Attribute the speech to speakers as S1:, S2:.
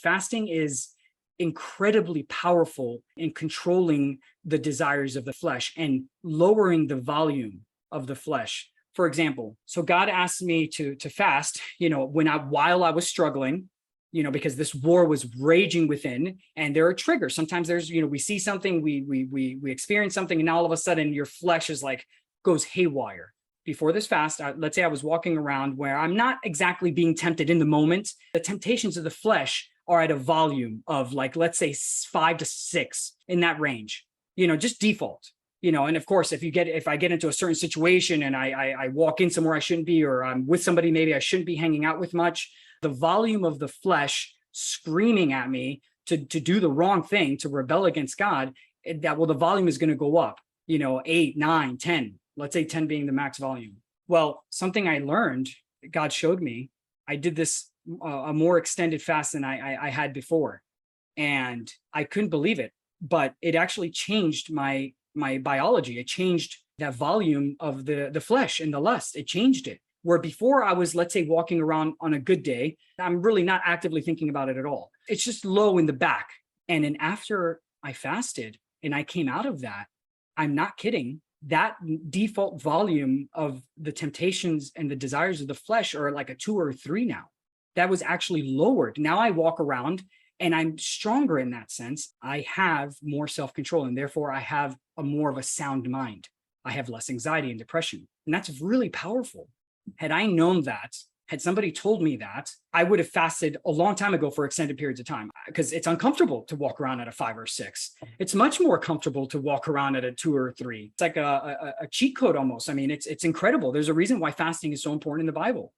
S1: Fasting is incredibly powerful in controlling the desires of the flesh and lowering the volume of the flesh. For example, so God asked me to fast, while I was struggling, because this war was raging within, and there are triggers. Sometimes there's, we see something, we experience something, and all of a sudden your flesh is like goes haywire. Before this fast, let's say I was walking around where I'm not exactly being tempted in the moment. The temptations of the flesh are at a volume of, like, let's say 5 to 6, in that range, just default. And of course, if I get into a certain situation and I walk in somewhere I shouldn't be, or I'm with somebody maybe I shouldn't be hanging out with much, the volume of the flesh screaming at me to do the wrong thing, to rebel against God, the volume is going to go up, 8, 9, 10, let's say 10 being the max volume. Well, something I learned, God showed me, I did this a more extended fast than I had before, and I couldn't believe it, but it actually changed my biology. It changed that volume of the flesh and the lust. It changed it. Where before I was, let's say, walking around on a good day, I'm really not actively thinking about it at all. It's just low in the back. And then after I fasted and I came out of that, I'm not kidding, that default volume of the temptations and the desires of the flesh are like a 2 or 3 now. That was actually lowered. Now I walk around and I'm stronger in that sense. I have more self-control, and therefore I have more of a sound mind. I have less anxiety and depression. And that's really powerful. Had I known that, had somebody told me that, I would have fasted a long time ago for extended periods of time, because it's uncomfortable to walk around at a 5 or 6. It's much more comfortable to walk around at a 2 or 3. It's like a cheat code almost. I mean, it's incredible. There's a reason why fasting is so important in the Bible.